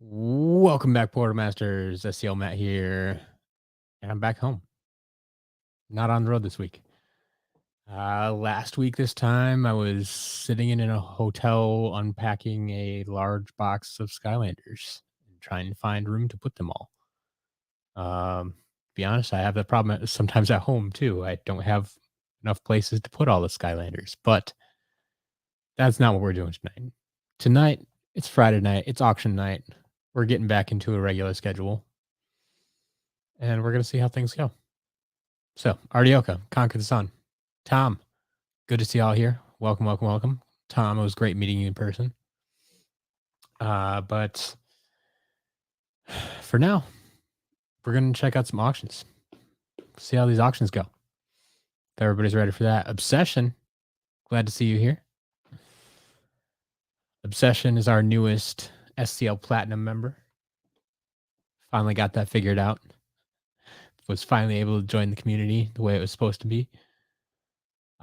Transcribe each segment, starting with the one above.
Welcome back, Portermasters. SCL Matt here, and I'm back home. Not on the road this week. Last week, this time, I was sitting in a hotel unpacking a large box of Skylanders and trying to find room to put them all. To be honest, I have that problem sometimes at home too. I don't have enough places to put all the Skylanders, but that's not what we're doing tonight. Tonight, it's Friday night. It's auction night. We're getting back into a regular schedule, and we're going to see how things go. So, Ardioka, Conquer the Sun. Tom, good to see y'all here. Welcome, welcome, welcome. Tom, it was great meeting you in person. But for now, we're going to check out some auctions. See how these auctions go. If everybody's ready for that. Obsession, glad to see you here. Obsession is our newest SCL Platinum member. Finally got that figured out. Was finally able to join the community the way it was supposed to be.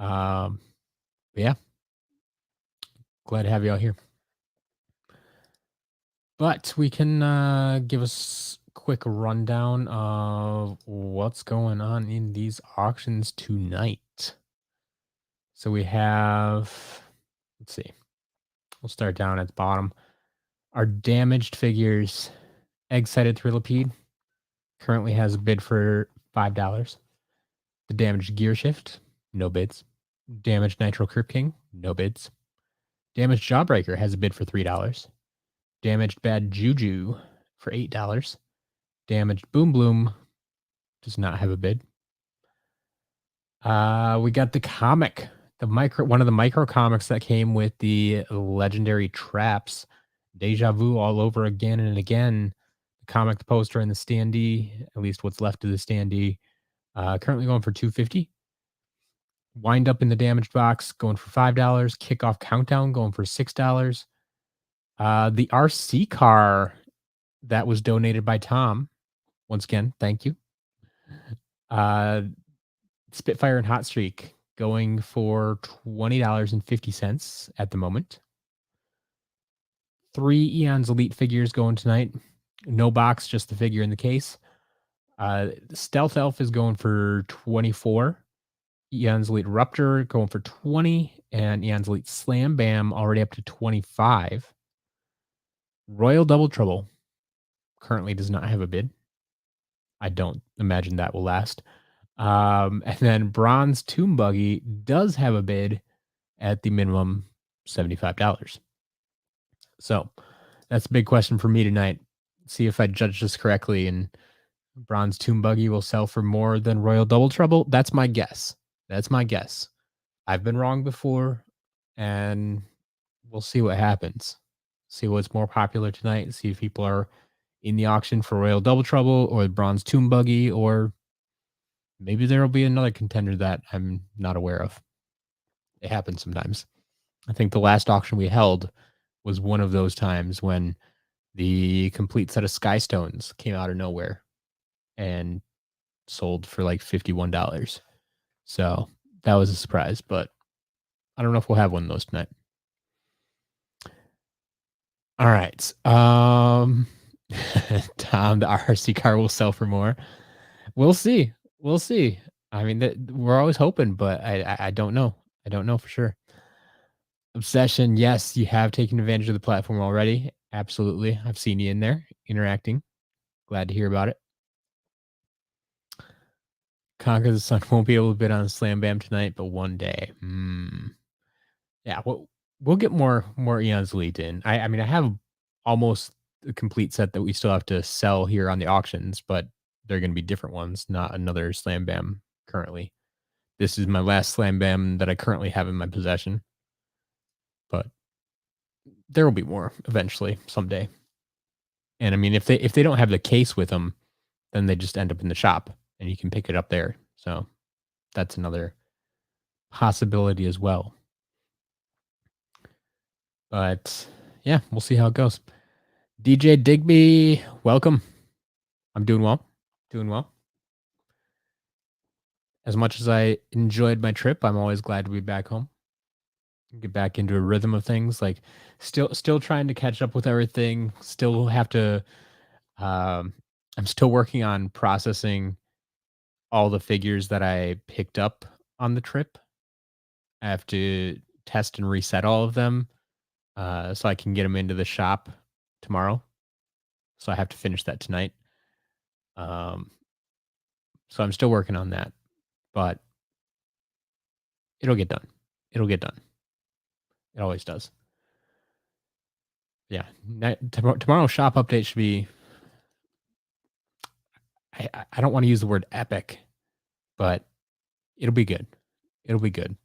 Yeah. Glad to have you all here. But we can give us a quick rundown of what's going on in these auctions tonight. So we have, let's see, we'll start down at the bottom. Our damaged figures, Egg-Sided Thrillipede, currently has a bid for $5. The damaged Gear Shift, no bids. Damaged Nitro Crypt King, no bids. Damaged Jawbreaker has a bid for $3. Damaged Bad Juju for $8. Damaged Boom Bloom does not have a bid. We got the comic, one of the micro comics that came with the legendary traps. Deja Vu all over again and again. The comic, the poster, and the standee, at least what's left of the standee, currently going for $250. Wind Up in the Damaged Box going for $5. Kickoff Countdown going for $6. The RC car that was donated by Tom. Once again, thank you. Spitfire and Hot Streak going for $20.50 at the moment. 3 Eon's Elite figures going tonight. No box, just the figure in the case. Stealth Elf is going for $24. Eon's Elite Rupture going for $20. And Eon's Elite Slam Bam already up to $25. Royal Double Trouble currently does not have a bid. I don't imagine that will last. And then Bronze Tomb Buggy does have a bid at the minimum $75. So that's a big question for me tonight. See if I judge this correctly, and Bronze Tomb Buggy will sell for more than Royal Double Trouble. That's my guess. I've been wrong before, and we'll see what happens. See what's more popular tonight. See if people are in the auction for Royal Double Trouble or the Bronze Tomb Buggy, or maybe there will be another contender that I'm not aware of. It happens sometimes. I think the last auction we held was one of those times when the complete set of Sky Stones came out of nowhere and sold for like $51. So that was a surprise, but I don't know if we'll have one of those tonight. All right. Tom, the RC car will sell for more. We'll see. I mean, we're always hoping, but I don't know. I don't know for sure. Obsession, yes, you have taken advantage of the platform already. Absolutely. I've seen you in there interacting. Glad to hear about it. Conquer the Sun won't be able to bid on Slam Bam tonight, but one day. Yeah, we'll get more Eon's Elite in. I mean, I have almost a complete set that we still have to sell here on the auctions, but they're going to be different ones, not another Slam Bam currently. This is my last Slam Bam that I currently have in my possession, but there will be more eventually someday. And I mean, if they don't have the case with them, then they just end up in the shop and you can pick it up there. So that's another possibility as well. But yeah, we'll see how it goes. DJ Digby, welcome. I'm doing well. As much as I enjoyed my trip, I'm always glad to be back home. get back into a rhythm of things. Like still trying to catch up with everything. Still have to. Um, I'm still working on processing all the figures that I picked up on the trip. I have to test and reset all of them so I can get them into the shop tomorrow. So I have to finish that tonight. Um, so I'm still working on that, but it'll get done. It'll get done. It always does. Yeah. Tomorrow's shop update should be. I don't want to use the word epic, but it'll be good. It'll be good.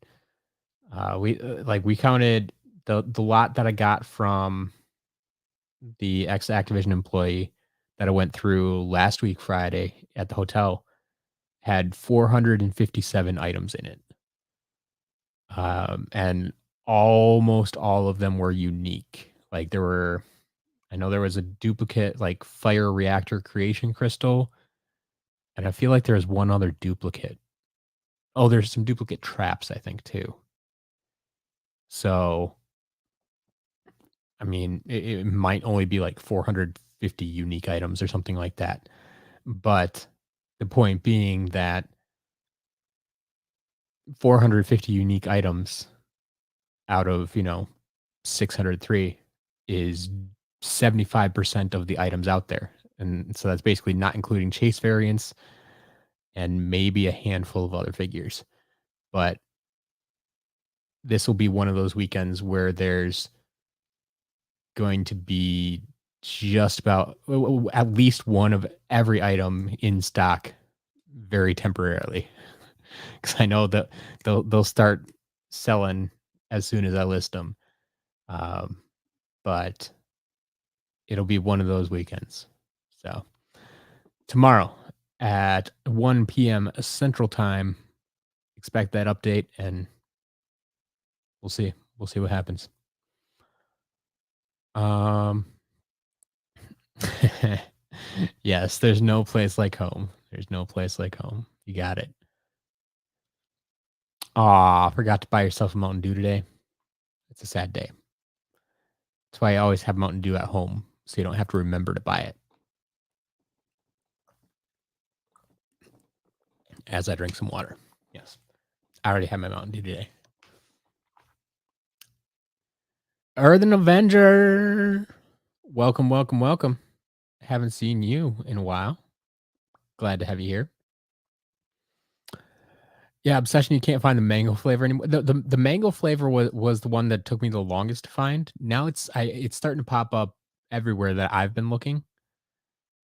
We counted the lot that I got from the ex Activision employee that I went through last week Friday at the hotel had 457 items in it. And almost all of them were unique. Like I know there was a duplicate like fire reactor creation crystal, and I feel like there's one other duplicate. Oh, there's some duplicate traps, I think, too. So, I mean, it might only be like 450 unique items or something like that. But the point being that 450 unique items out of, 603 is 75% of the items out there. And so that's basically not including chase variants and maybe a handful of other figures. But this will be one of those weekends where there's going to be just about at least one of every item in stock very temporarily. Because I know that they'll start selling as soon as I list them. But it'll be one of those weekends. So tomorrow at 1 p.m. Central Time, expect that update, and we'll see. We'll see what happens. Yes, there's no place like home. There's no place like home. You got it. Aw, forgot to buy yourself a Mountain Dew today. It's a sad day. That's why I always have Mountain Dew at home, so you don't have to remember to buy it. As I drink some water. Yes. I already have my Mountain Dew today. Earthen Avenger. Welcome, welcome, welcome. Haven't seen you in a while. Glad to have you here. Yeah, Obsession, you can't find the mango flavor anymore. The mango flavor was the one that took me the longest to find. Now it's starting to pop up everywhere that I've been looking.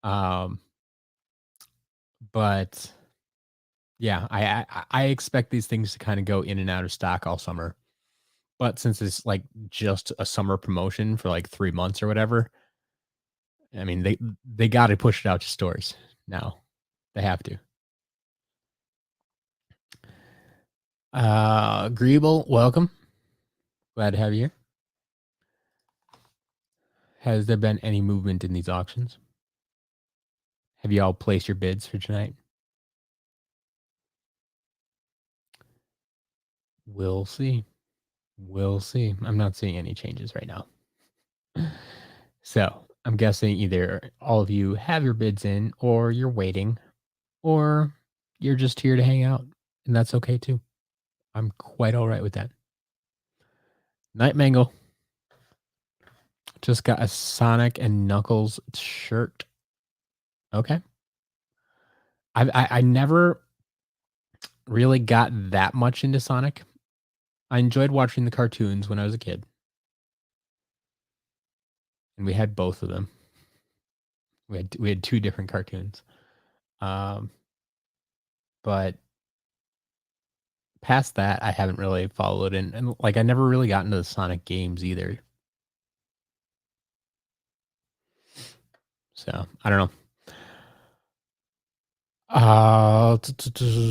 But yeah, I expect these things to kind of go in and out of stock all summer. But since it's like just a summer promotion for like 3 months or whatever, I mean they got to push it out to stores now. They have to. Greeble, welcome. Glad to have you here. Has there been any movement in these auctions? Have you all placed your bids for tonight? We'll see. We'll see. I'm not seeing any changes right now. So I'm guessing either all of you have your bids in, or you're waiting, or you're just here to hang out, and that's okay too. I'm quite all right with that. Night Mangle just got a Sonic and Knuckles shirt. Okay. I never really got that much into Sonic. I enjoyed watching the cartoons when I was a kid. And we had both of them. We had 2 different cartoons. But past that, I haven't really followed and like I never really got into the Sonic games either. So, I don't know.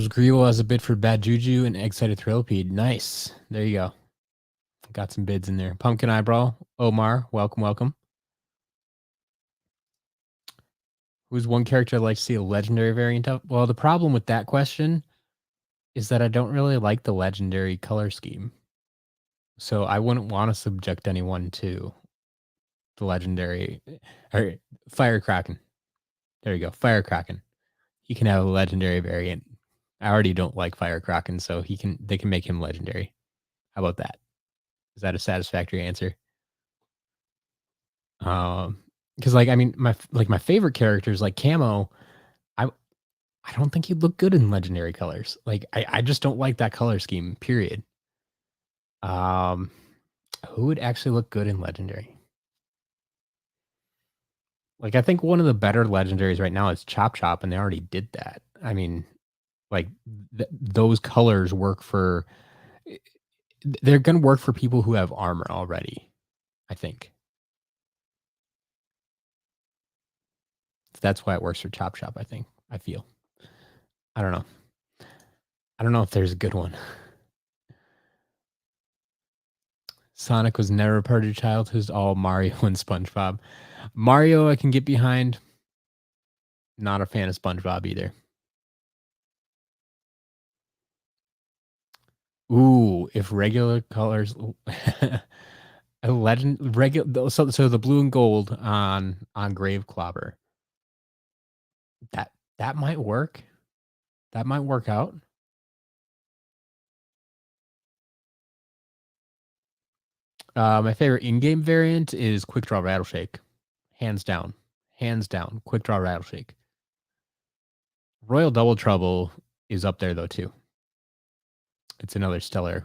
Griwo has a bid for Bad Juju and Egg-Sided Thrillipede. Nice. There you go. Got some bids in there. Pumpkin Eyebrow, Omar, welcome, welcome. Who's one character I'd like to see a legendary variant of? Well, the problem with that question is that I don't really like the legendary color scheme. So I wouldn't want to subject anyone to the legendary or Fire Kraken. There you go, Fire Kraken. He can have a legendary variant. I already don't like Fire Kraken, so they can make him legendary. How about that? Is that a satisfactory answer? Because like I mean, my favorite characters like Camo. I I don't think he'd look good in legendary colors. Like I just don't like that color scheme. Period. Um, who would actually look good in legendary? Like I think one of the better legendaries right now is Chop Chop, and they already did that. I mean, like those colors work for. They're gonna work for people who have armor already. I think that's why it works for Chop Chop. I think. I feel. I don't know. I don't know if there's a good one. Sonic was never part of your childhood. All Mario and SpongeBob. Mario, I can get behind. Not a fan of SpongeBob either. Ooh, if regular colors, a legend regular. So the blue and gold on Grave Clobber. That that might work. That might work out. My favorite in-game variant is Quick Draw Rattleshake, hands down, hands down. Quick Draw Rattleshake. Royal Double Trouble is up there though too. It's another stellar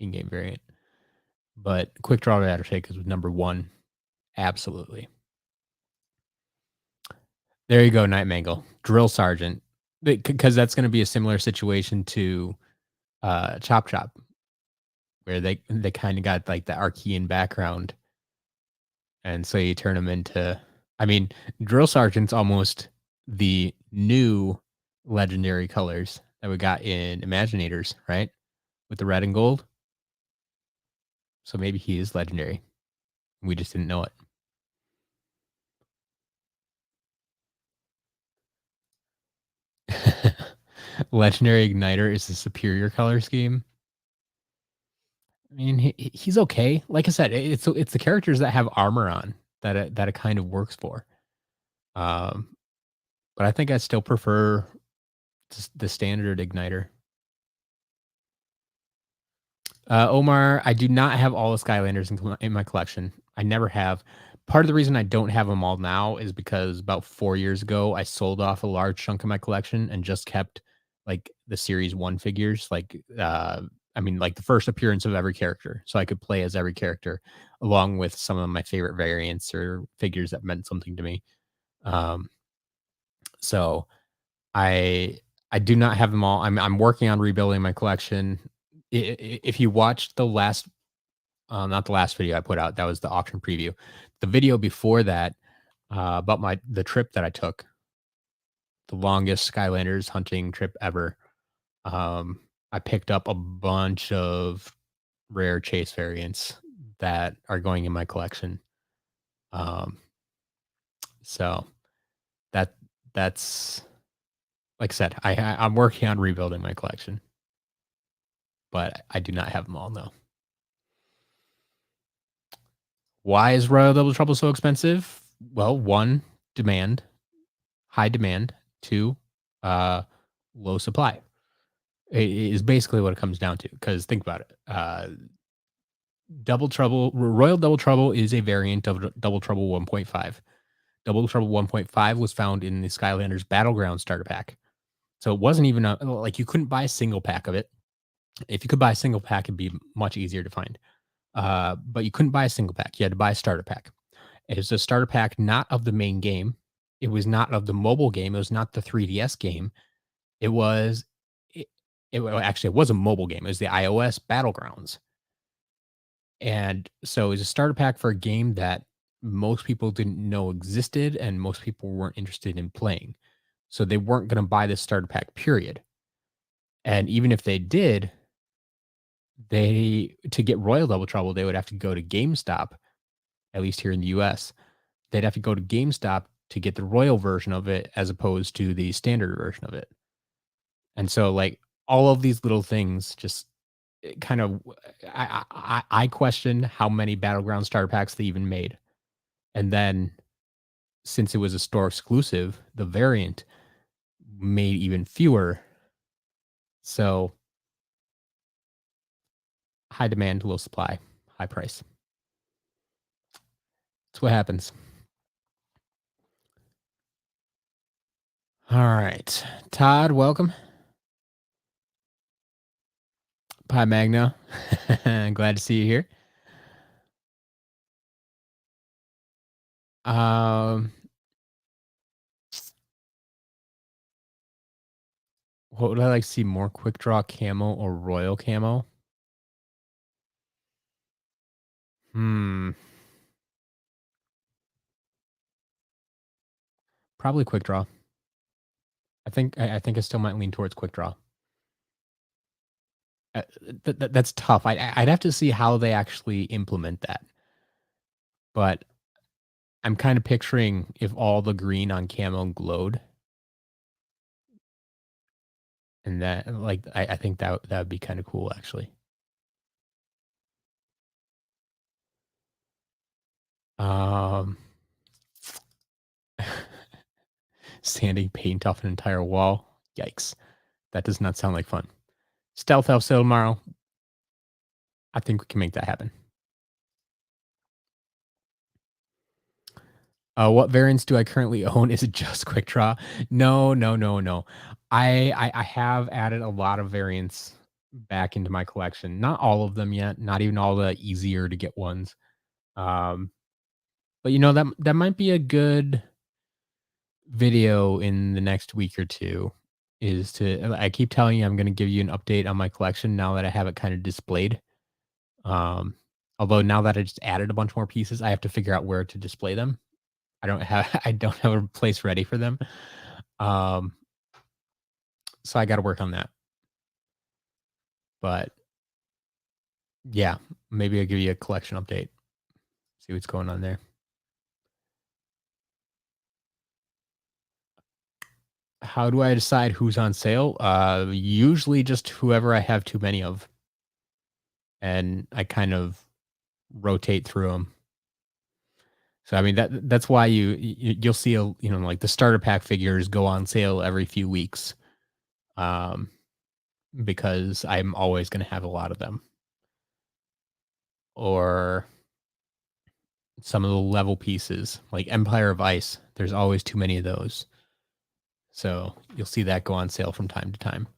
in-game variant. But Quick Draw Rattleshake is number one. Absolutely. There you go, Night Mangle. Drill Sergeant. Because that's going to be a similar situation to Chop Chop, where they kind of got like the Archean background. And so you turn them into, I mean, Drill Sergeant's almost the new legendary colors that we got in Imaginators, right? With the red and gold. So maybe he is legendary. We just didn't know it. Legendary Igniter is the superior color scheme. I mean, he's okay. Like I said, it's the characters that have armor on that it kind of works for. Um, but I think I still prefer the standard Igniter. Omar, I do not have all the Skylanders in my collection. I never have. Part of the reason I don't have them all now is because about 4 years ago, I sold off a large chunk of my collection and just kept like the series 1 figures, I mean, like the first appearance of every character. So I could play as every character along with some of my favorite variants or figures that meant something to me. Um, so I I do not have them all. I'm working on rebuilding my collection. If you watched the last not the last video I put out, that was the auction preview. The video before that, about the trip that I took, the longest Skylanders hunting trip ever. I picked up a bunch of rare chase variants that are going in my collection. Um, so that that's like I said, I'm working on rebuilding my collection, but I do not have them all. No. Why is Royal Double Trouble so expensive? Well, one, demand, high demand. Two, uh, low supply. It is basically what it comes down to. Because think about it. Royal Double Trouble is a variant of Double Trouble 1.5. Double Trouble 1.5 was found in the Skylanders Battleground starter pack. So it wasn't even like you couldn't buy a single pack of it. If you could buy a single pack, it'd be much easier to find. But you couldn't buy a single pack. You had to buy a starter pack. It was a starter pack not of the main game. It was not of the mobile game. It was not the 3DS game. It was well, actually it was a mobile game. It was the iOS Battlegrounds. And so it was a starter pack for a game that most people didn't know existed and most people weren't interested in playing. So they weren't going to buy this starter pack, period. And even if they did, to get Royal Double Trouble, they would have to go to GameStop, at least here in the US. They'd have to go to GameStop to get the Royal version of it as opposed to the standard version of it. And so like all of these little things just it kind of I question how many Battleground starter packs they even made. And then since it was a store exclusive, the variant made even fewer. So high demand, low supply, high price. That's what happens. All right. Todd, welcome. Pi Magno. Glad to see you here. Um, what would I like to see more? Quick draw camo or royal camo? Hmm. Probably quick draw. I think I still might lean towards quick draw. Uh, that's tough. I'd have to see how they actually implement that. But I'm kind of picturing if all the green on camo glowed, and that like I think that would be kind of cool actually. Um, sanding paint off an entire wall. Yikes! That does not sound like fun. Stealth elf sale tomorrow. I think we can make that happen. What variants do I currently own? Is it just quick draw? No, no, no, no. I have added a lot of variants back into my collection. Not all of them yet. Not even all the easier to get ones. Um, but that might be a good video in the next week or two. Is to I keep telling you I'm going to give you an update on my collection now that I have it kind of displayed. Um, although now that I just added a bunch more pieces, I have to figure out where to display them. I don't have a place ready for them. Um, so I gotta work on that. But yeah, maybe I'll give you a collection update. See what's going on there. How do I decide who's on sale? Usually just whoever I have too many of. And I kind of rotate through them. So I mean that's why you'll see like the starter pack figures go on sale every few weeks. Um, because I'm always going to have a lot of them. Or some of the level pieces, like Empire of Ice. There's always too many of those. So you'll see that go on sale from time to time.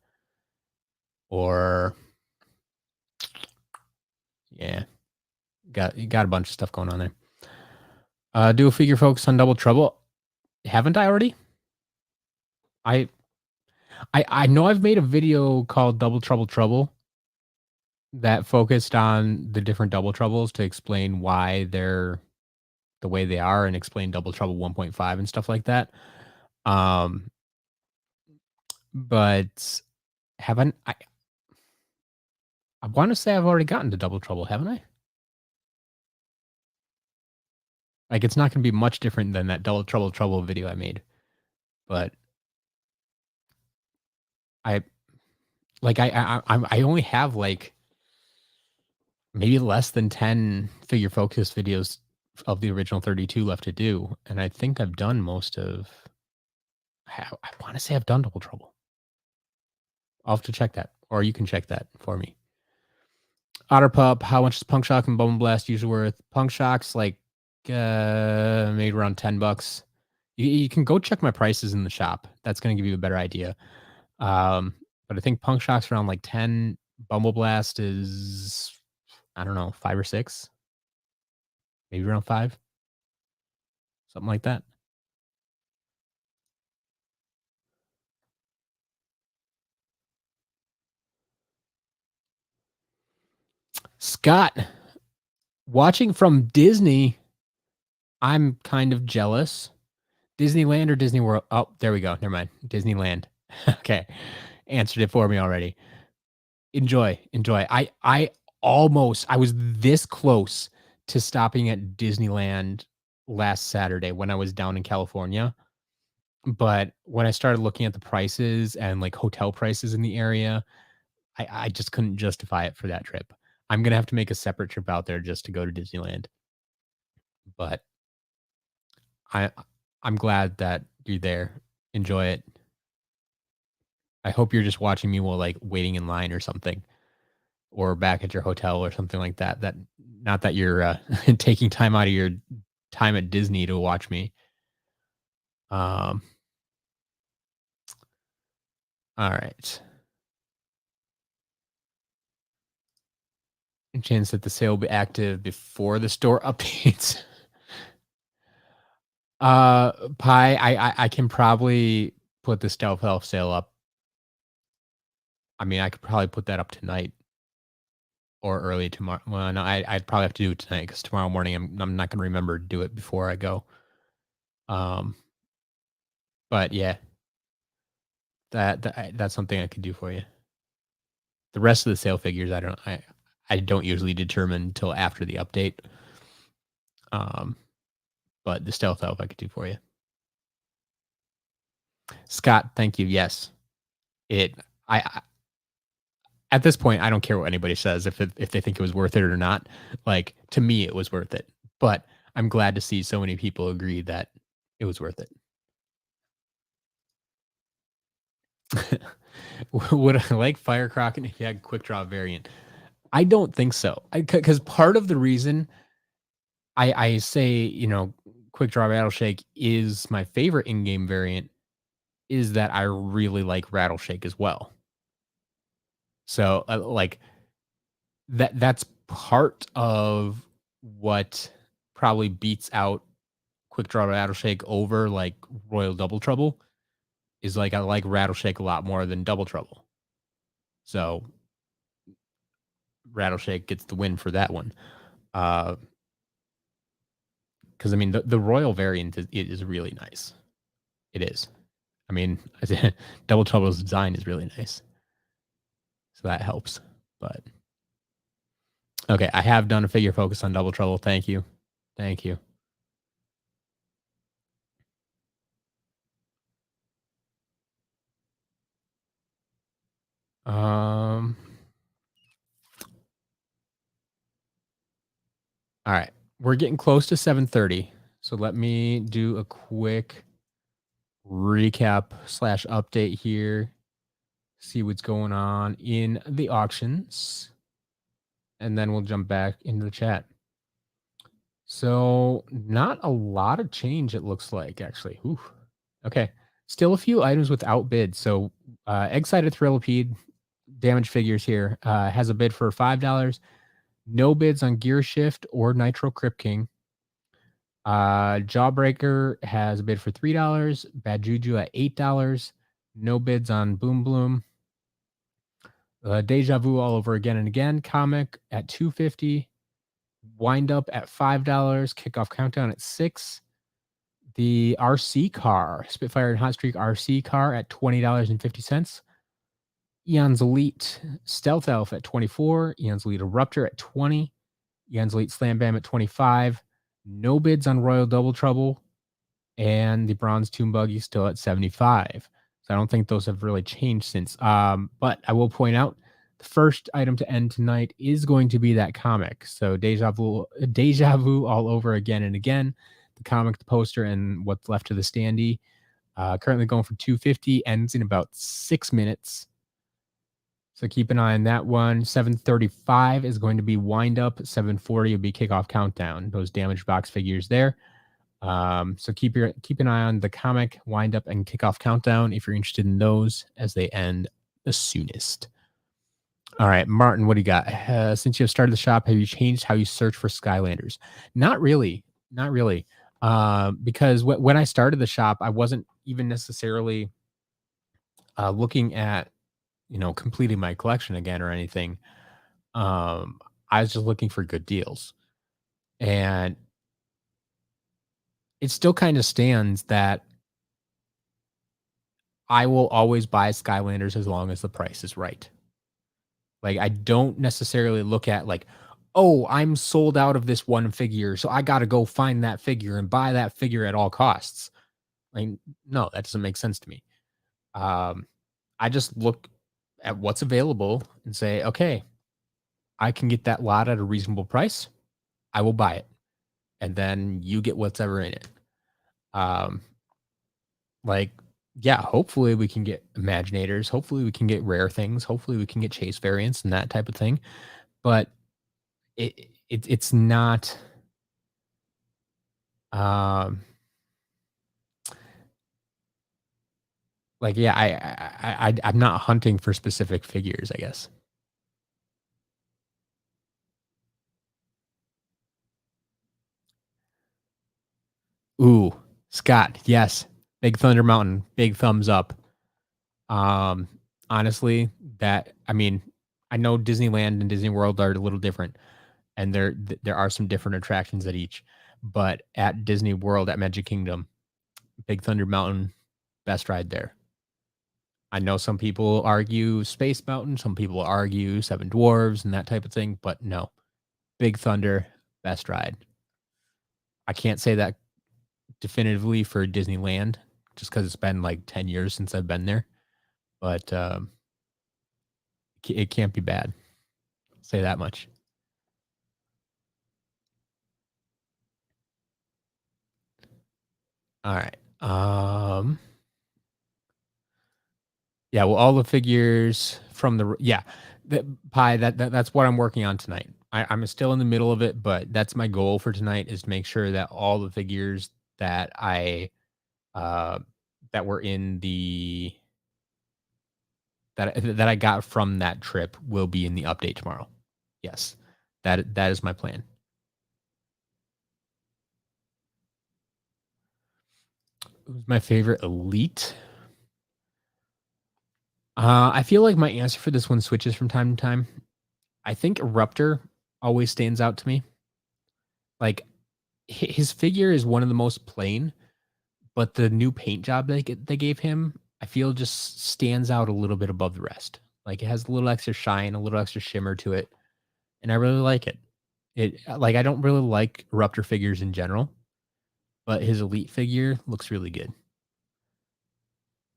Or yeah, you got a bunch of stuff going on there. Do a figure focus on Double Trouble. Haven't I already? I I know I've made a video called Double Trouble Trouble that focused on the different Double Troubles to explain why they're the way they are and explain Double Trouble 1.5 and stuff like that. Um, but haven't I want to say I've already gotten to Double Trouble, haven't I? Like, it's not gonna be much different than that Double Trouble Trouble video I made, but I I only have, like, maybe less than 10 figure focus videos of the original 32 left to do, and I think I've done most of I wanna say I've done Double Trouble. I'll have to check that, or you can check that for me. Otter Pup, how much is Punk Shock and Bubble Blast usually worth? Punk Shock's like maybe around $10. You can go check my prices in the shop. That's gonna give you a better idea. But I think Punk Shock's around like 10. Bumble Blast is I don't know, 5 or 6, maybe around 5, something like that. Scott, watching from Disney, I'm kind of jealous. Disneyland or Disney World? Oh, there we go. Never mind. Disneyland. Okay. Answered it for me already. Enjoy, enjoy. I was this close to stopping at Disneyland last Saturday when I was down in California, but when I started looking at the prices and, like, hotel prices in the area, I just couldn't justify it for that trip. I'm gonna have to make a separate trip out there just to go to Disneyland. But I I'm glad that you're there. Enjoy it. I hope you're just watching me while, like, waiting in line or something, or back at your hotel or something like that. That not that you're, taking time out of your time at Disney to watch me. Um, alright. Chance that the sale will be active before the store updates. Pi, I can probably put the Stealth Elf sale up. I mean, I could probably put that up tonight or early tomorrow. Well, no, I'd probably have to do it tonight because tomorrow morning I'm not gonna remember to do it before I go. Um, but yeah, that's something I could do for you. The rest of the sale figures, I don't usually determine until after the update. Um, but the Stealth Elf I could do for you. Scott, thank you. Yes, it. I at this point, I don't care what anybody says if they think it was worth it or not. Like, to me, it was worth it. But I'm glad to see so many people agree that it was worth it. Would I like Fire Crockett if you had quick draw variant? I don't think so. Because part of the reason I say, quick draw Rattleshake is my favorite in-game variant is that I really like Rattleshake as well. So, like, that's part of what probably beats out Quick Draw Rattleshake over, like, Royal Double Trouble, is, like, I like Rattleshake a lot more than Double Trouble. So, Rattleshake gets the win for that one. Because I mean, the Royal variant is really nice. It is. I mean, Double Trouble's design is really nice. So that helps. But okay, I have done a figure focus on Double Trouble. Thank you. Thank you. Um all right. We're getting close to 7:30. So let me do a quick recap slash update here. See what's going on in the auctions. And then we'll jump back into the chat. So not a lot of change, it looks like, actually. Ooh. Okay. Still a few items without bid. So Egg-Sided Thrillipede damage figures here has a bid for $5. No bids on Gear Shift or Nitro Crypt King. Jawbreaker has a bid for $3. Bad Juju at $8. No bids on Boom Bloom. Deja Vu All Over Again and Again comic at $2.50. Wind Up at $5. Kickoff Countdown at $6. The RC car, Spitfire and Hot Streak RC car at $20.50. Eon's Elite Stealth Elf at $24. Eon's Elite Eruptor at $20. Eon's Elite Slam Bam at $25. No bids on Royal Double Trouble. And the Bronze Tomb Buggy still at $75. So I don't think those have really changed since. But I will point out the first item to end tonight is going to be that comic. So Deja Vu All Over Again and Again. The comic, the poster, and what's left of the standee. Currently going for $2.50. Ends in about 6 minutes. So keep an eye on that one. 7:35 is going to be Wind Up. 7:40 will be Kickoff Countdown. Those damaged box figures there. So keep an eye on the comic, Wind Up, and Kickoff Countdown if you're interested in those as they end the soonest. All right, Martin, what do you got? Since you have started the shop, have you changed how you search for Skylanders? Not really. Not really. Because when I started the shop, I wasn't even necessarily looking at, completing my collection again or anything. I was just looking for good deals. And it still kind of stands that I will always buy Skylanders as long as the price is right. Like, I don't necessarily look at like, oh, I'm sold out of this one figure, so I got to go find that figure and buy that figure at all costs. Like, no, that doesn't make sense to me. I just look at what's available and say, okay, I can get that lot at a reasonable price. I will buy it. And then you get whatever in it. Um, like, yeah, hopefully we can get Imaginators. Hopefully we can get rare things. Hopefully we can get chase variants and that type of thing. But it's not um like yeah, I'm not hunting for specific figures, I guess. Ooh, Scott, yes. Big Thunder Mountain, big thumbs up. Um, honestly, that I mean, I know Disneyland and Disney World are a little different, and there are some different attractions at each. But at Disney World at Magic Kingdom, Big Thunder Mountain, best ride there. I know some people argue Space Mountain, some people argue Seven Dwarves and that type of thing, but no, Big Thunder, best ride. I can't say that definitively for Disneyland, just because it's been like 10 years since I've been there, but it can't be bad. I'll say that much. All right. Yeah, well, all the figures from the pie that's what I'm working on tonight. I'm still in the middle of it, but that's my goal for tonight is to make sure that all the figures that I uh that were in the that I got from that trip will be in the update tomorrow. Yes. That is my plan. Who's my favorite elite? I feel like my answer for this one switches from time to time. I think Eruptor always stands out to me. Like his figure is one of the most plain, but the new paint job they gave him, I feel just stands out a little bit above the rest. Like it has a little extra shine, a little extra shimmer to it, and I really like it. Like I don't really like Eruptor figures in general, but his elite figure looks really good.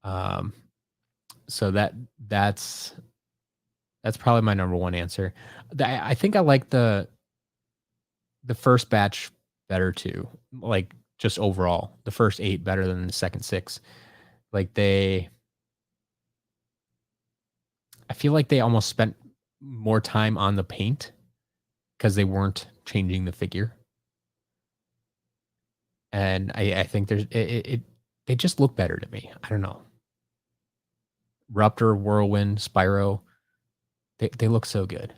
Um, so that's probably my number one answer. I think I like the first batch better too. Like just overall, the first 8 better than the second 6. Like I feel like they almost spent more time on the paint because they weren't changing the figure. And I think they just look better to me. I don't know. Ruptor, Whirlwind, Spyro, they look so good.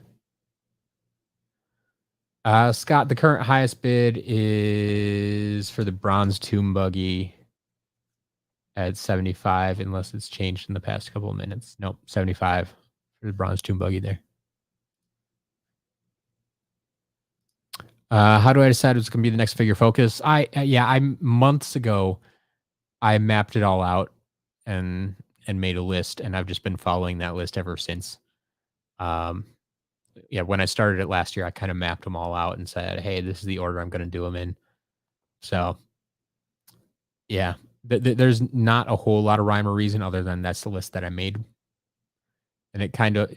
Scott, the current highest bid is for the Bronze Tomb Buggy at 75, unless it's changed in the past couple of minutes. Nope, 75 for the Bronze Tomb Buggy there. How do I decide what's going to be the next figure focus? I months ago I mapped it all out and made a list, and I've just been following that list ever since. Um, yeah, when I started it last year, I kind of mapped them all out and said, "Hey, this is the order I'm going to do them in." So, yeah, there's not a whole lot of rhyme or reason other than that's the list that I made, and it kind of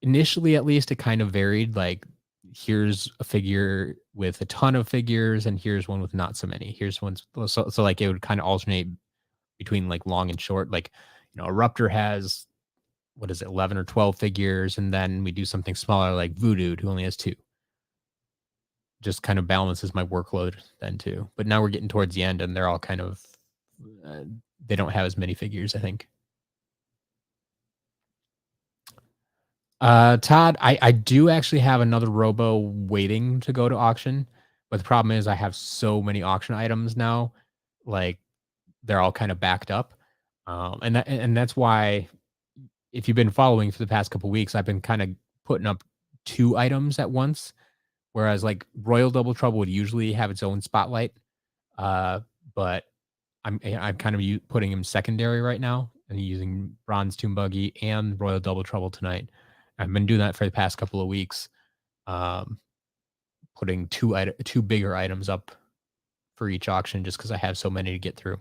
initially, at least, it kind of varied. Like, here's a figure with a ton of figures, and here's one with not so many. Here's one, so like it would kind of alternate between like long and short. Like, Eruptor has what is it, 11 or 12 figures, and then we do something smaller like Voodoo, who only has 2. Just kind of balances my workload then too. But now we're getting towards the end, and they're all kind of uh, they don't have as many figures, I think. Todd, I do actually have another Robo waiting to go to auction, but the problem is I have so many auction items now, like they're all kind of backed up, and that's why if you've been following for the past couple weeks, I've been kind of putting up 2 items at once, whereas like Royal Double Trouble would usually have its own spotlight, but I'm kind of putting him secondary right now and using Bronze Tomb Buggy and Royal Double Trouble tonight. I've been doing that for the past couple of weeks, um, putting 2 bigger items up for each auction just because I have so many to get through.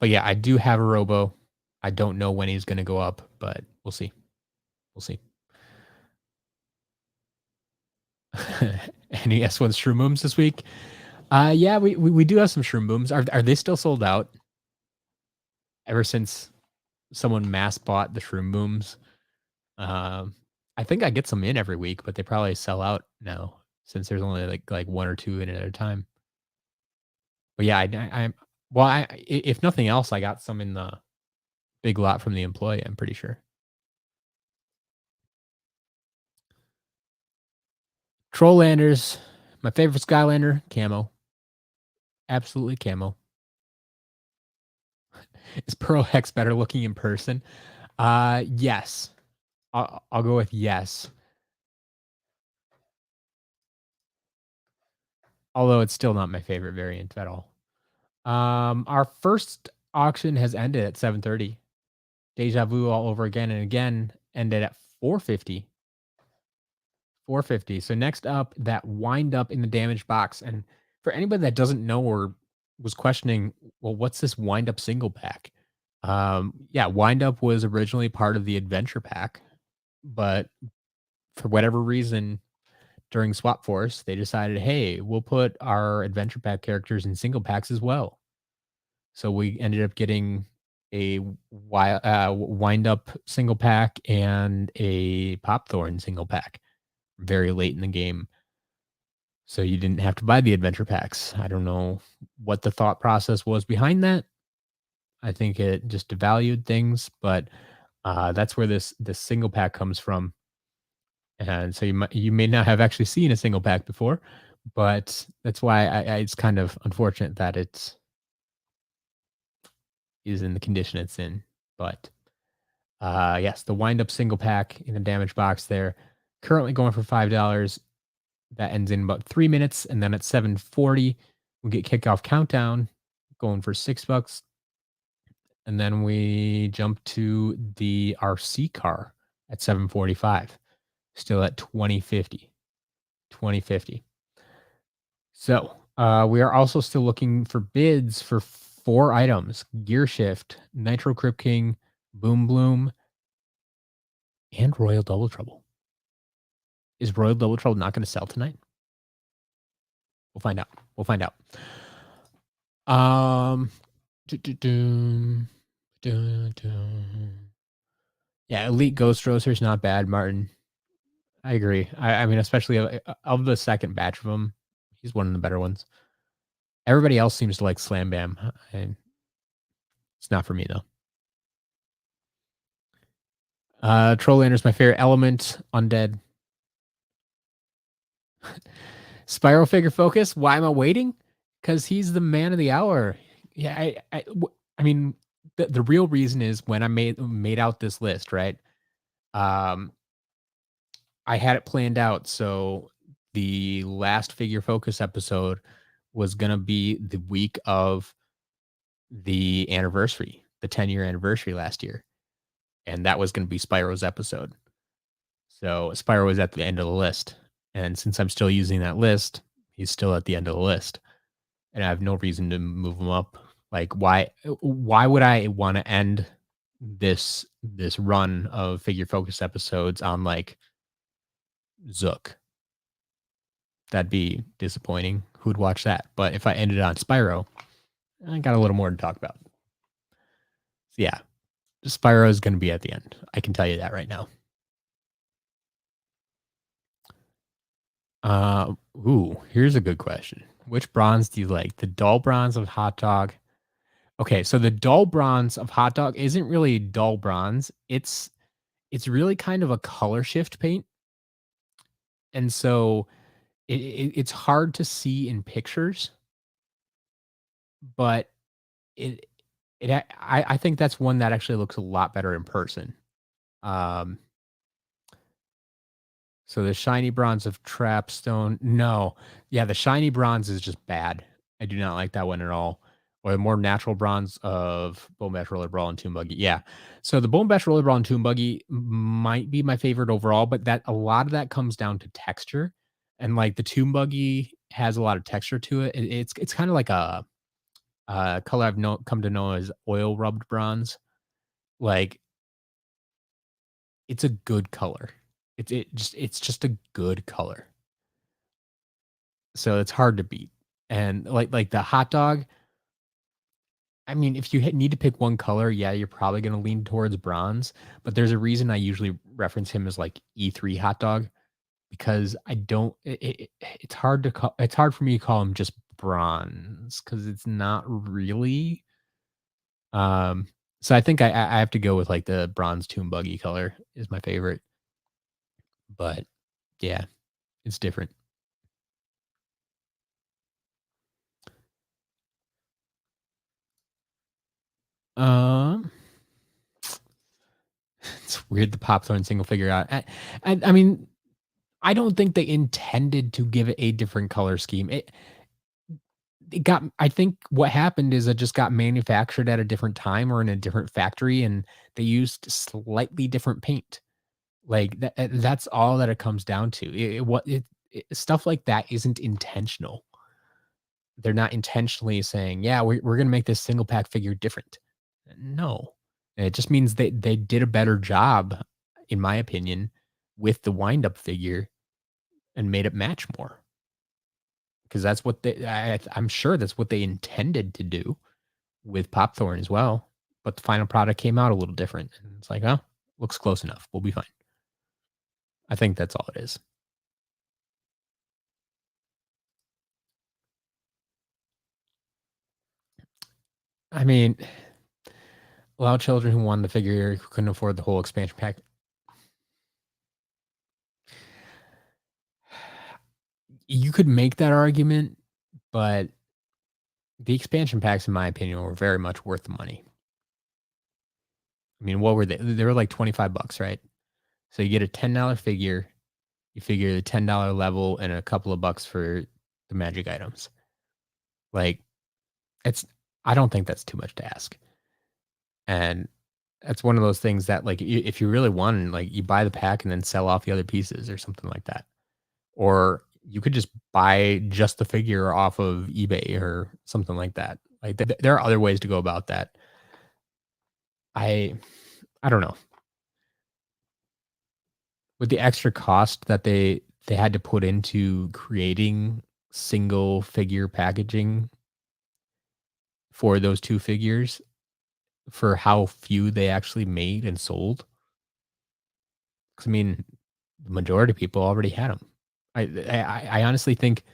But yeah, I do have a Robo. I don't know when he's gonna go up, but we'll see. We'll see. Any S1 Shroom Booms this week? Yeah, we do have some Shroom Booms. Are they still sold out? Ever since someone mass bought the Shroom Booms, um, I think I get some in every week, but they probably sell out now since there's only like 1 or 2 in at a time. But yeah, I'm well, if nothing else, I got some in the big lot from the employee, I'm pretty sure. Trolllanders, my favorite Skylander, camo. Absolutely camo. Is Pearl Hex better looking in person? Yes. I'll go with yes. Although it's still not my favorite variant at all. Our first auction has ended at 7:30. Deja vu all over again and again ended at 4:50. 450. So next up, that wind up in the damaged box. And for anybody that doesn't know or was questioning, well, what's this wind up single pack? Yeah, wind up was originally part of the adventure pack, but for whatever reason, during Swap Force, they decided, hey, we'll put our adventure pack characters in single packs as well. So we ended up getting a wind up single pack and a pop thorn single pack very late in the game. So you didn't have to buy the adventure packs. I don't know what the thought process was behind that. I think it just devalued things, but that's where this single pack comes from. And so you may not have actually seen a single pack before, but that's why it's kind of unfortunate that it's is in the condition it's in. But yes, the wind up single pack in the damage box there, currently going for $5. That ends in about 3 minutes, and then at 7:40, we get kickoff countdown going for $6, and then we jump to the RC car at 7:45, still at 2050. 2050. So, we are also still looking for bids for 4 items: Gear Shift, Nitro Crypt King, Boom Bloom, and Royal Double Trouble. Is Royal Double Trouble not gonna sell tonight? We'll find out. We'll find out. Um, doo-doo-doo, doo-doo. Yeah, Elite Ghost Roaster's not bad, Martin. I agree. I mean, especially of the second batch of them, he's one of the better ones. Everybody else seems to like Slam Bam. And it's not for me though. Trollander's my favorite element. Undead. Spiral Figure Focus. Why am I waiting? Because he's the man of the hour. Yeah, I mean, the real reason is when I made out this list, right? Um, I had it planned out. So the last Figure Focus episode was gonna be the week of the anniversary, the 10-year anniversary last year, and that was gonna be Spyro's episode. So Spyro was at the end of the list, and since I'm still using that list, he's still at the end of the list, and I have no reason to move him up. Like, why would I wanna end this run of Figure Focus episodes on, like, Zook? That'd be disappointing. Who'd watch that? But if I ended on Spyro, I got a little more to talk about. So yeah, Spyro is going to be at the end. I can tell you that right now. Here's a good question. Which bronze do you like? The dull bronze of Hot Dog. Okay, so the dull bronze of Hot Dog isn't really dull bronze. It's really kind of a color shift paint, and so it's hard to see in pictures, but it I think that's one that actually looks a lot better in person. Um, so the shiny bronze of Trapstone, no. Yeah, the shiny bronze is just bad. I do not like that one at all. Or the more natural bronze of Bone Bash Roller Brawl and Tomb Buggy. Yeah. So the Bone Bash Roller Brawl and Tomb Buggy might be my favorite overall, but that a lot of that comes down to texture. And like the Tomb Buggy has a lot of texture to it. It's kind of like a color I've come to know as oil rubbed bronze. Like, it's a good color. It's just a good color. So it's hard to beat. And like the hot dog, I mean, if you need to pick one color, yeah, you're probably gonna lean towards bronze, but there's a reason I usually reference him as like E3 hot dog because I don't it's hard to call it's hard for me to call him just bronze because it's not really. Um, so I think I have to go with like the bronze tomb buggy color is my favorite, but yeah, it's different. Um, it's weird the Popthorn single figure out. I mean, I don't think they intended to give it a different color scheme. It got I think what happened is it just got manufactured at a different time or in a different factory, and they used slightly different paint. Like, that's all that it comes down to. It stuff like that isn't intentional. They're not intentionally saying, "Yeah, we're gonna make this single pack figure different." No. It just means they did a better job, in my opinion, with the wind up figure and made it match more. Because that's what I'm sure that's what they intended to do with Popthorn as well, but the final product came out a little different, and it's like, "Oh, looks close enough. We'll be fine." I think that's all it is. I mean, allow children who wanted the figure who couldn't afford the whole expansion pack. You could make that argument, but the expansion packs, in my opinion, were very much worth the money. I mean, what were they? They were like 25 bucks, right? So you get a $10 figure, you figure the $10 level and a couple of bucks for the magic items. Like, it's I don't think that's too much to ask. And that's one of those things that, like, if you really want, like, you buy the pack and then sell off the other pieces or something like that. Or you could just buy just the figure off of eBay or something like that. Like, there are other ways to go about that. I I don't know. With the extra cost that they had to put into creating single figure packaging for those 2 figures, for how few they actually made and sold. 'Cause, I mean, the majority of people already had them. I honestly think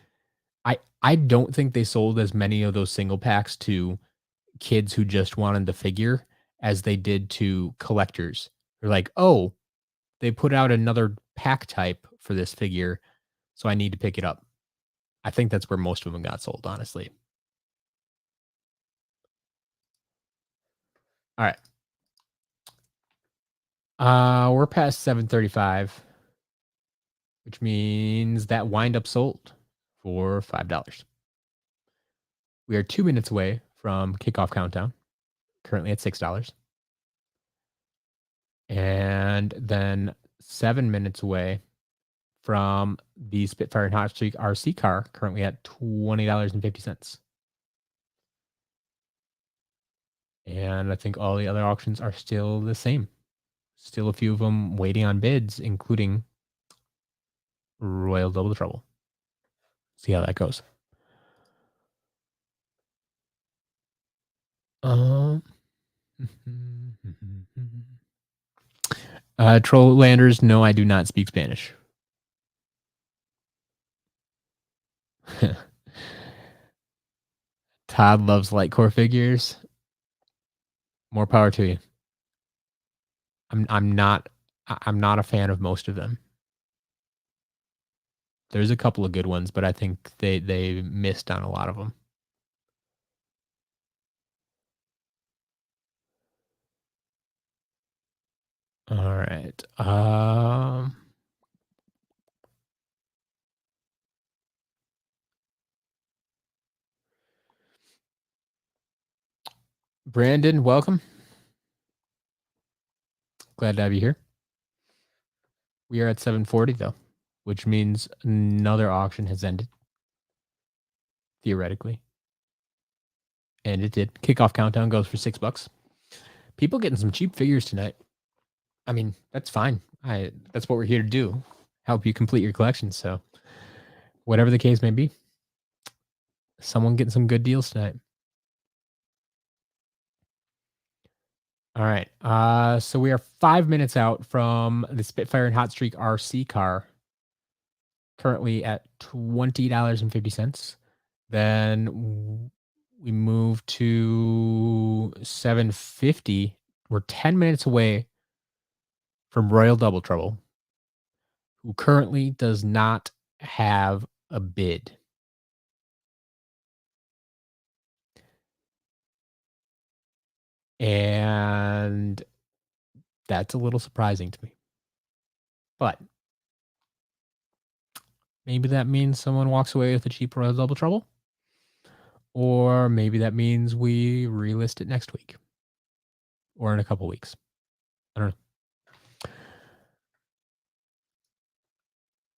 I don't think they sold as many of those single packs to kids who just wanted the figure as they did to collectors. They're like, "Oh, they put out another pack type for this figure, so I need to pick it up." I think that's where most of them got sold, honestly. Alright. We're past 7:35, which means that wind up sold for $5. We are 2 minutes away from kickoff countdown, currently at $6, and then 7 minutes away from the Spitfire and Hot Streak RC car, currently at $20.50. And I think all the other auctions are still the same. Still a few of them waiting on bids, including Royal Double Trouble. See how that goes. Um, Troll Landers, no, I do not speak Spanish. Todd loves light core figures. More power to you. I'm not a fan of most of them. There's a couple of good ones, but I think they missed on a lot of them. All right. Brandon, welcome. Glad to have you here. We are at 7:40 though, which means another auction has ended theoretically. And it did. Kickoff countdown goes for $6. People getting some cheap figures tonight. I mean, that's fine. That's what we're here to do. Help you complete your collection. So whatever the case may be, someone getting some good deals tonight. All right. So we are 5 minutes out from the Spitfire and Hot Streak RC car, currently at $20.50. Then we move to 750. We're 10 minutes away from Royal Double Trouble, who currently does not have a bid. And that's a little surprising to me. But maybe that means someone walks away with a cheap Royal Double Trouble. Or maybe that means we relist it next week or in a couple weeks. I don't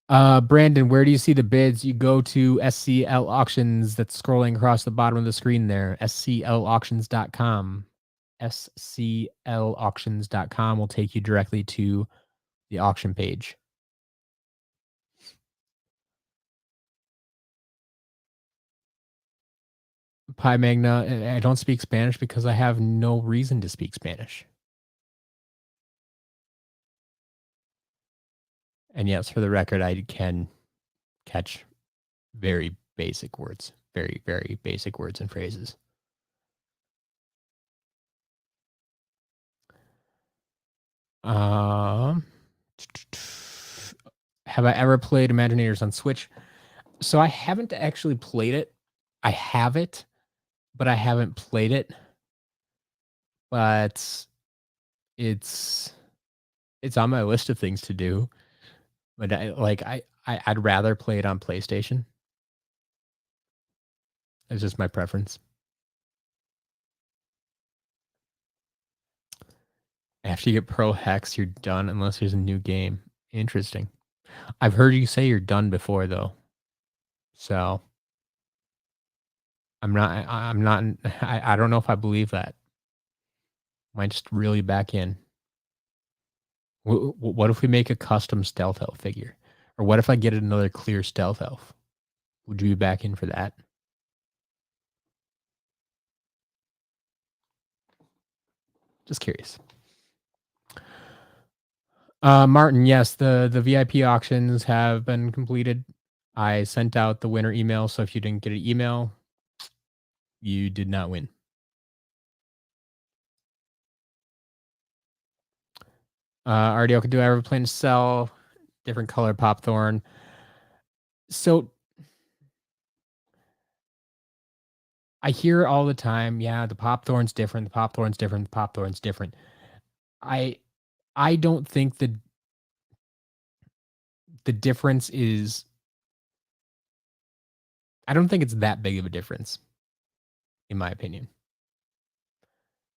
know. Brandon, where do you see the bids? You go to SCL auctions that's scrolling across the bottom of the screen there. SCLauctions.com. SCLauctions.com will take you directly to the auction page. Pi Magna, I don't speak Spanish because I have no reason to speak Spanish. And yes, for the record, I can catch very basic words, very, very basic words and phrases. Um, have I ever played Imaginators on Switch? So I haven't actually played it. I have it, but I haven't played it. But it's on my list of things to do. But I'd rather play it on PlayStation. It's just my preference. After you get Pro Hex, you're done unless there's a new game. Interesting. I've heard you say you're done before though. So I'm not I don't know if I believe that. Might just really back in. What if we make a custom stealth elf figure? Or what if I get another clear stealth elf? Would you be back in for that? Just curious. Martin, yes, the VIP auctions have been completed. I sent out the winner email, so if you didn't get an email, you did not win. RDO, do I ever plan to sell different color popthorn? So I hear all the time, yeah, the popthorn's different, the popthorn's different, the popthorn's different. I don't think the difference is I don't think it's that big of a difference, in my opinion.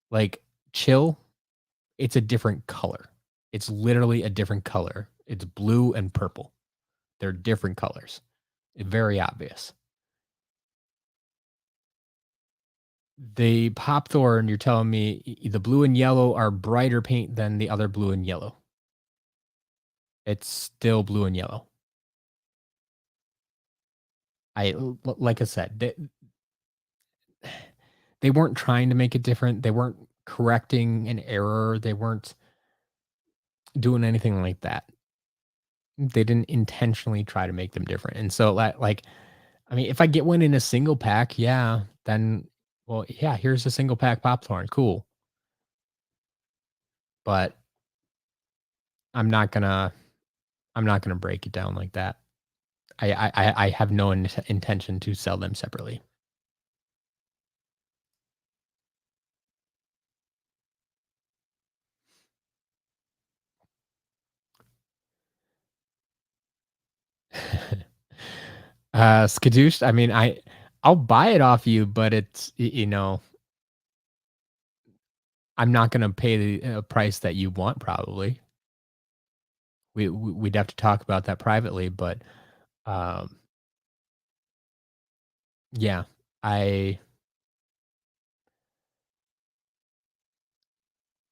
Like chill, it's a different color. It's literally a different color. It's blue and purple. They're different colors. Very obvious. The popthorn, you're telling me the blue and yellow are brighter paint than the other blue and yellow. It's still blue and yellow. Like I said, they weren't trying to make it different. They weren't correcting an error. They weren't doing anything like that. They didn't intentionally try to make them different. And so like I mean, if I get one in a single pack, yeah, then well, yeah, here's a single pack popcorn. Cool. But I'm not gonna break it down like that. I have no intention to sell them separately. Skadoosh, I mean, I'll buy it off you, but it's you know, I'm not gonna pay the price that you want probably. We'd have to talk about that privately, but um, yeah, I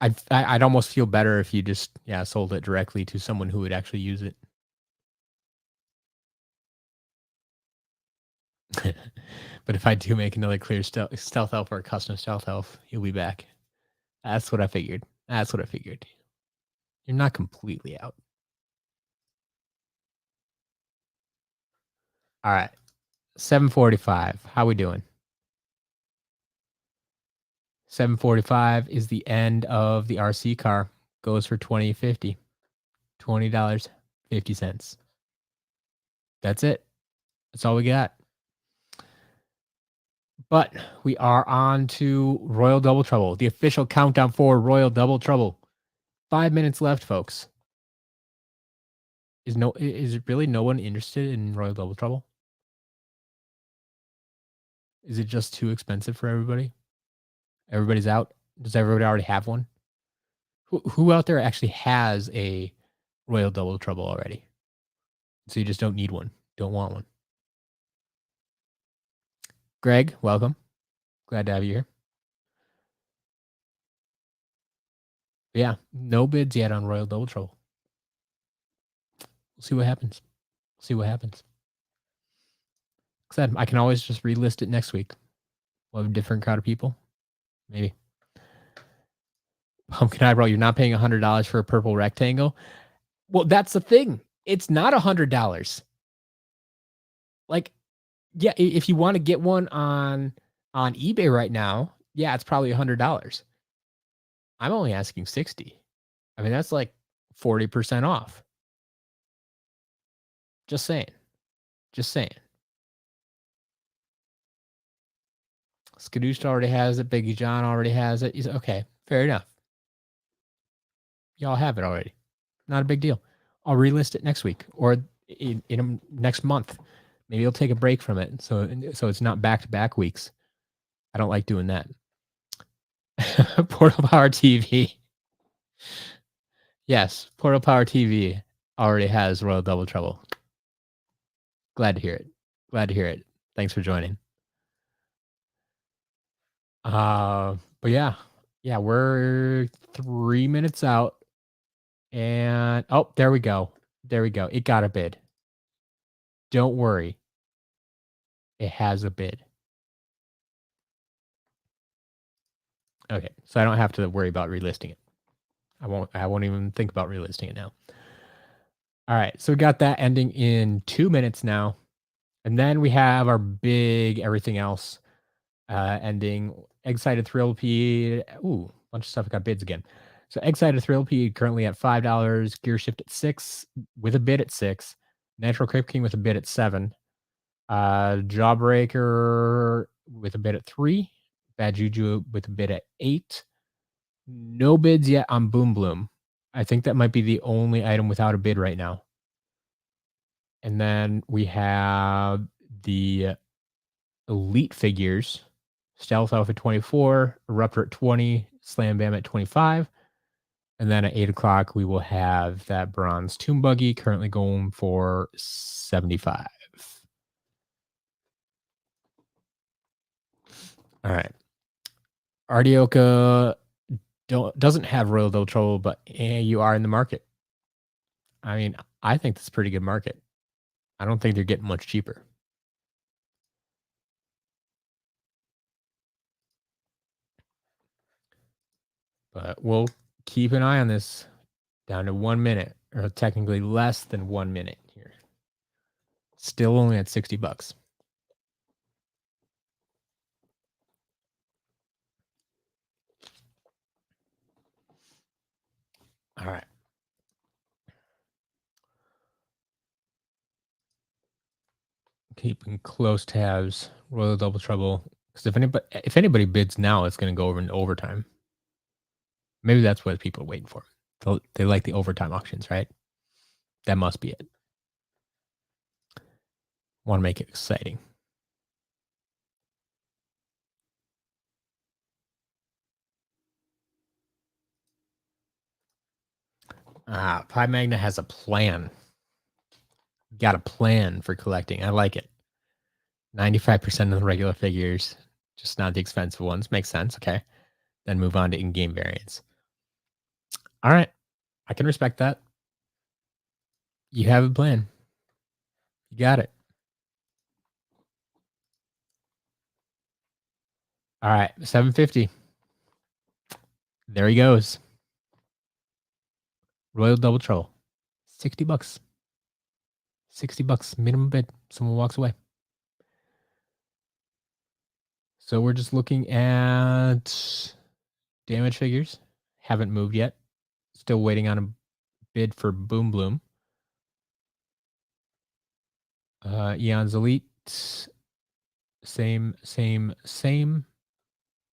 I'd almost feel better if you just sold it directly to someone who would actually use it. But if I do make another clear stealth elf or a custom stealth elf, you'll be back. That's what I figured. That's what I figured. You're not completely out. All right. 745. How we doing? 745 is the end of the RC car. Goes for $20.50. $20.50. That's it. That's all we got. But we are on to Royal Double Trouble, the official countdown for Royal Double Trouble. 5 minutes left, folks. Is really no one interested in Royal Double Trouble? Is it just too expensive for everybody? Everybody's out? Does everybody already have one? Who out there actually has a Royal Double Trouble already? So you just don't need one. Don't want one. Greg, welcome. Glad to have you here. But yeah, no bids yet on Royal Double Trouble. We'll see what happens. Said I can always just relist it next week. We'll have a different crowd of people. Maybe. Pumpkin Eyebrow, you're not paying $100 for a purple rectangle. Well, that's the thing. It's not $100. Like, yeah, if you want to get one on eBay right now, yeah, it's probably $100. I'm only asking 60. I mean, that's like 40% off. Just saying. Skadoosh already has it. Biggie John already has it. He's okay. Fair enough. Y'all have it already. Not a big deal. I'll relist it next week or in next month. Maybe I'll take a break from it so it's not back-to-back weeks. I don't like doing that. Portal Power TV. Yes, Portal Power TV already has Royal Double Trouble. Glad to hear it. Thanks for joining. But yeah, we're 3 minutes out. And there we go. It got a bid. Don't worry. It has a bid. Okay, so I don't have to worry about relisting it. I won't even think about relisting it now. All right, so we got that ending in 2 minutes now. And then we have our big everything else ending. Excited Thrill P. Ooh, bunch of stuff got bids again. So Excited Thrill P currently at $5. Gear Shift at $6 with a bid at $6. Natural Crip King with a bid at $7. Jawbreaker with a bid at $3. Bad Juju with a bid at $8. No bids yet on Boom Bloom. I think that might be the only item without a bid right now. And then we have the Elite figures. Stealth Elf at 24, Eruptor at 20, Slam Bam at 25. And then at 8 o'clock, we will have that Bronze Tomb Buggy currently going for 75. All right. Ardioka doesn't have Royal Double Trouble, but you are in the market. I mean, I think that's a pretty good market. I don't think they're getting much cheaper. But we'll keep an eye on this. Down to 1 minute, or technically less than 1 minute here. Still only at $60. All right. Keeping close tabs. Royal Double Trouble. Because if anybody bids now, it's going to go over into overtime. Maybe that's what people are waiting for. They like the overtime auctions, right? That must be it. Want to make it exciting. Pi Magna has a plan. Got a plan for collecting. I like it. 95% of the regular figures, just not the expensive ones. Makes sense. Okay. Then move on to in-game variants. All right. I can respect that. You have a plan. You got it. All right. 750. There he goes. Royal Double Trouble. $60. $60 minimum bid. Someone walks away. So we're just looking at damage figures. Haven't moved yet. Still waiting on a bid for Boom Bloom. Eon's Elite. Same.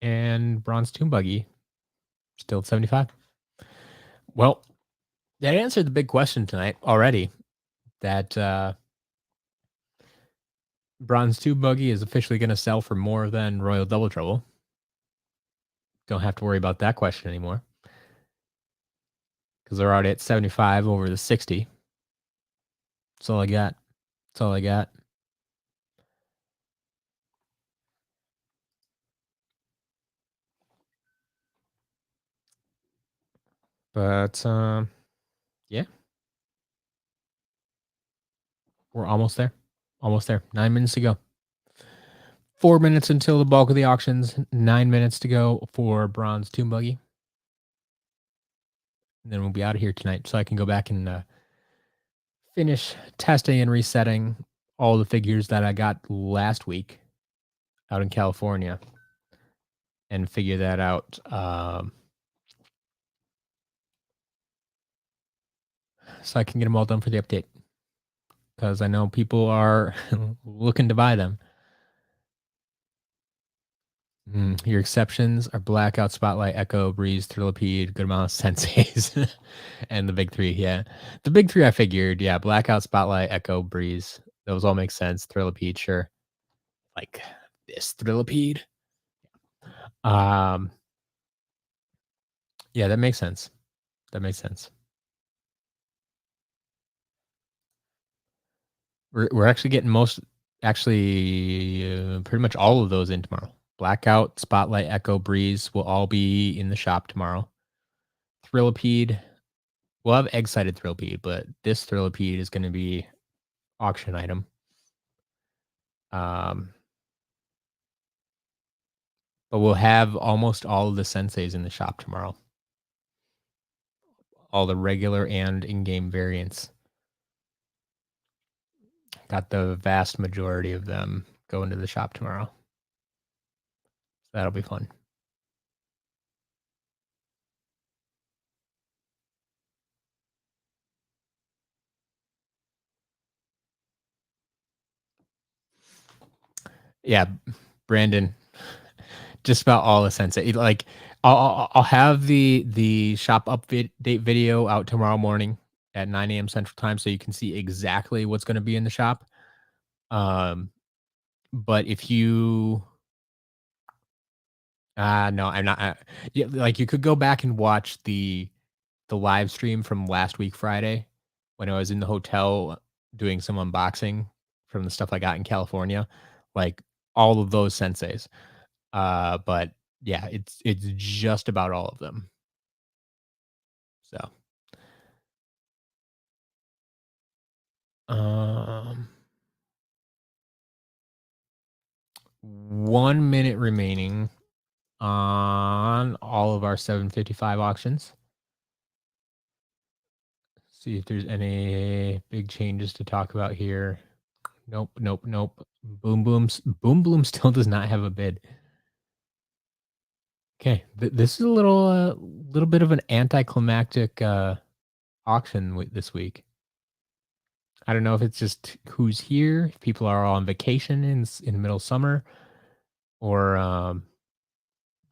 And Bronze Tomb Buggy. Still at 75. Well, that answered the big question tonight already. That Bronze Tomb Buggy is officially going to sell for more than Royal Double Trouble. Don't have to worry about that question anymore. Because they're already at 75 over the 60. That's all I got. That's all I got. But yeah. We're almost there. Almost there. 9 minutes to go. 4 minutes until the bulk of the auctions. 9 minutes to go for Bronze Tomb Buggy. And then we'll be out of here tonight so I can go back and finish testing and resetting all the figures that I got last week out in California and figure that out. So I can get them all done for the update because I know people are looking to buy them. Your exceptions are Blackout, Spotlight, Echo, Breeze, Thrillipede, good amount of senseis, and the big three. Yeah, the big three I figured. Yeah, Blackout, Spotlight, Echo, Breeze. Those all make sense. Thrillipede, sure. Like this Thrillipede. Yeah, that makes sense. That makes sense. We're actually getting pretty much all of those in tomorrow. Blackout, Spotlight, Echo, Breeze will all be in the shop tomorrow. Thrillipede, we'll have egg-sided Thrillipede, but this Thrillipede is going to be auction item. But we'll have almost all of the senseis in the shop tomorrow. All the regular and in-game variants. Got the vast majority of them going to the shop tomorrow. So that'll be fun. Yeah, Brandon, just about all the sensei. Like I'll have the shop update video out tomorrow morning at 9 a.m. Central Time, so you can see exactly what's going to be in the shop. But if you, no, I'm not. Yeah, like you could go back and watch the live stream from last week Friday when I was in the hotel doing some unboxing from the stuff I got in California, like all of those senseis. But yeah, it's just about all of them. So, 1 minute remaining on all of our 755 auctions. See if there's any big changes to talk about here. Nope. Boom Bloom still does not have a bid. Okay, this is a little bit of an anticlimactic auction this week. I don't know if it's just who's here, if people are all on vacation in the middle of summer, or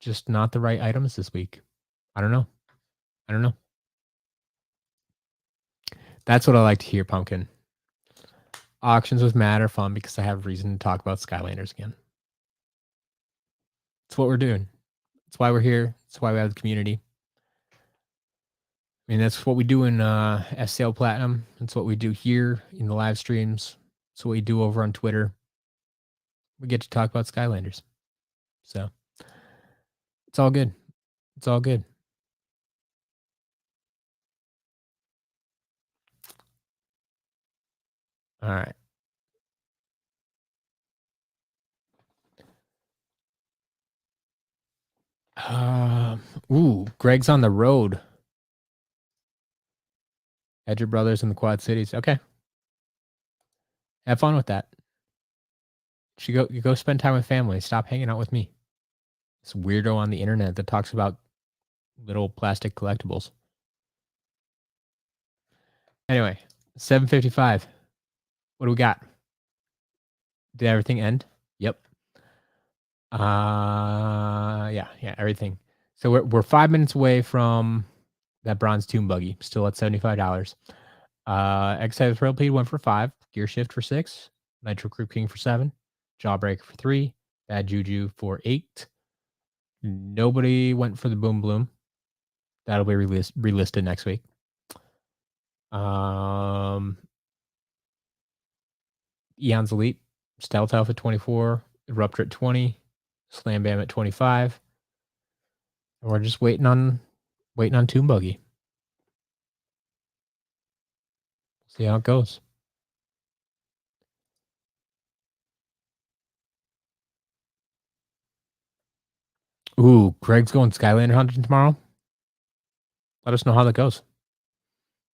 just not the right items this week. I don't know. That's what I like to hear, Pumpkin. Auctions with Matt are fun because I have reason to talk about Skylanders again. It's what we're doing. That's why we're here. That's why we have the community. I mean, that's what we do in SCL Platinum. That's what we do here in the live streams. That's what we do over on Twitter. We get to talk about Skylanders. So it's all good. It's all good. All right. Greg's on the road. Had your brothers in the Quad Cities. Okay. Have fun with that. You go spend time with family. Stop hanging out with me. This weirdo on the internet that talks about little plastic collectibles. Anyway, 7:55. What do we got? Did everything end? Yep. Yeah, everything. So we're 5 minutes away from that Bronze Tomb Buggy, still at $75. Excited Thrill Peed went for 5, Gear Shift for 6, Nitro Creep King for 7, Jawbreaker for 3, Bad Juju for 8. Nobody went for the Boom Bloom. That'll be relisted next week. Eon's Elite, Stealth Elf at 24, Eruptor at 20, Slam Bam at 25. And we're just waiting on Tomb Buggy. See how it goes. Ooh, Greg's going Skylander hunting tomorrow. Let us know how that goes.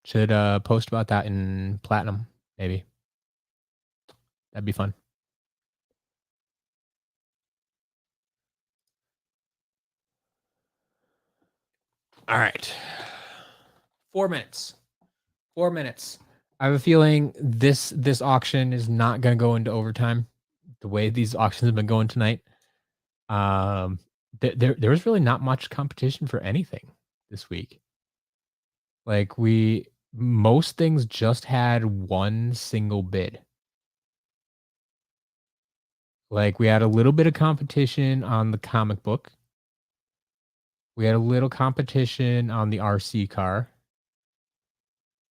Should post about that in Platinum, maybe. That'd be fun. All right. 4 minutes. 4 minutes. I have a feeling this auction is not going to go into overtime the way these auctions have been going tonight. There was really not much competition for anything this week. Like most things just had one single bid. Like we had a little bit of competition on the comic book. We had a little competition on the RC car.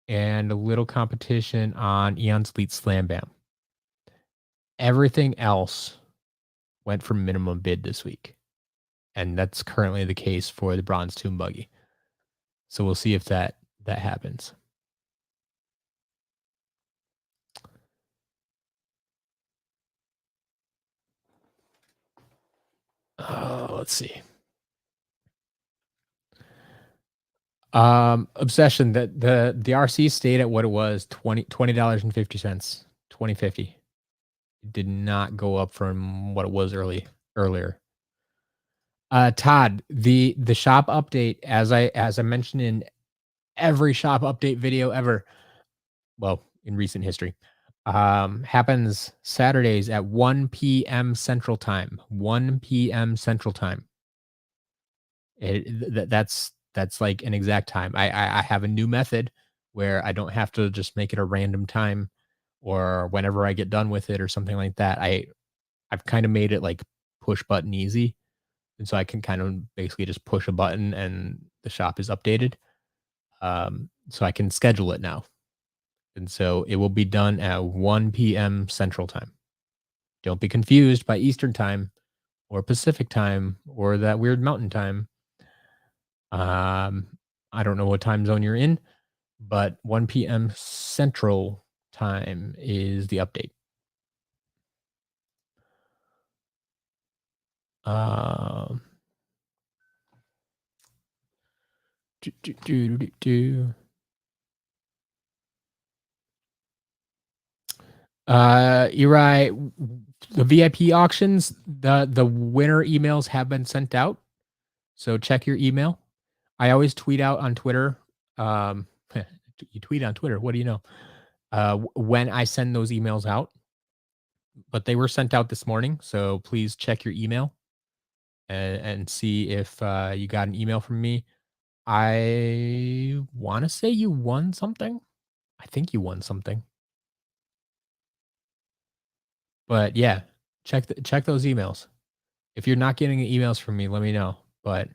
And a little competition on Eon's Elite Slam Bam. Everything else went for minimum bid this week. And that's currently the case for the Bronze Tomb Buggy. So we'll see if that happens. Oh, let's see. Obsession, that the RC stayed at what it was, $20.50, 20.50. It did not go up from what it was earlier. Todd, the shop update, as I mentioned in every shop update video ever, well, in recent history, happens Saturdays at 1 p.m. Central Time. 1 p.m. Central Time. That's like an exact time. I have a new method where I don't have to just make it a random time or whenever I get done with it or something like that. I've kind of made it like push button easy. And so I can kind of basically just push a button and the shop is updated. So I can schedule it now. And so it will be done at 1 p.m. Central Time. Don't be confused by Eastern Time or Pacific Time or that weird Mountain Time. I don't know what time zone you're in, but 1 p.m. Central Time is the update. You're right. The VIP auctions, the winner emails have been sent out. So check your email. I always tweet out on Twitter. You tweet on Twitter. What do you know? When I send those emails out, but they were sent out this morning. So please check your email and see if you got an email from me. I want to say you won something. I think you won something. But yeah, check those emails. If you're not getting emails from me, let me know. But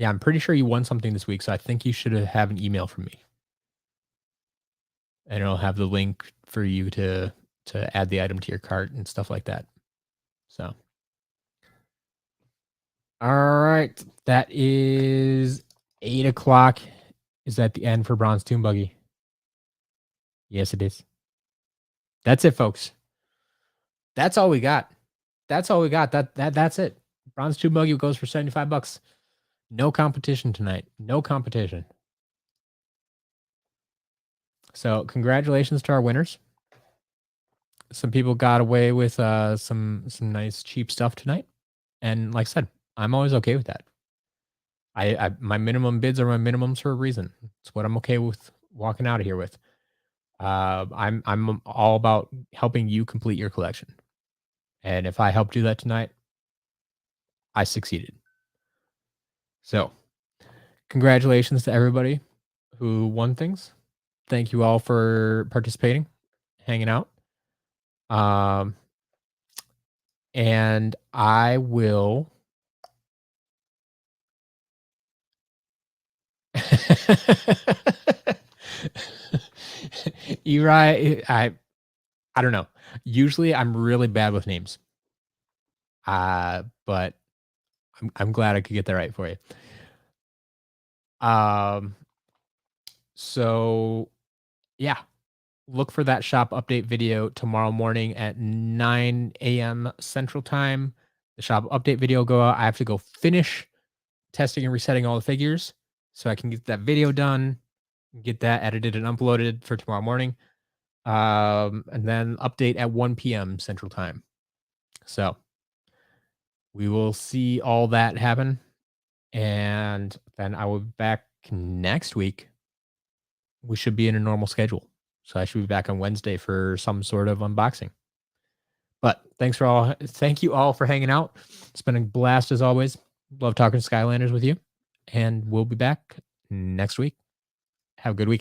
yeah, I'm pretty sure you won something this week, so I think you should have an email from me. And it'll have the link for you to add the item to your cart and stuff like that. So all right, that is 8 o'clock. Is that the end for Bronze Tomb Buggy? Yes, it is. That's it, folks. That's all we got. That's all we got. That's it. Bronze Tomb Buggy goes for $75. No competition tonight. No competition. So congratulations to our winners. Some people got away with some nice cheap stuff tonight. And like I said, I'm always okay with that. I my minimum bids are my minimums for a reason. It's what I'm okay with walking out of here with. I'm all about helping you complete your collection. And if I helped do that tonight, I succeeded. So, congratulations to everybody who won things. Thank you all for participating, hanging out. And I will Eri, I don't know. Usually I'm really bad with names. But I'm glad I could get that right for you. So yeah, look for that shop update video tomorrow morning at 9 a.m. Central Time. The shop update video go out. I have to go finish testing and resetting all the figures so I can get that video done, get that edited and uploaded for tomorrow morning. And then update at 1 p.m. Central Time. So we will see all that happen. And then I will be back next week. We should be in a normal schedule. So I should be back on Wednesday for some sort of unboxing. But thank you all for hanging out. It's been a blast as always. Love talking Skylanders with you. And we'll be back next week. Have a good week.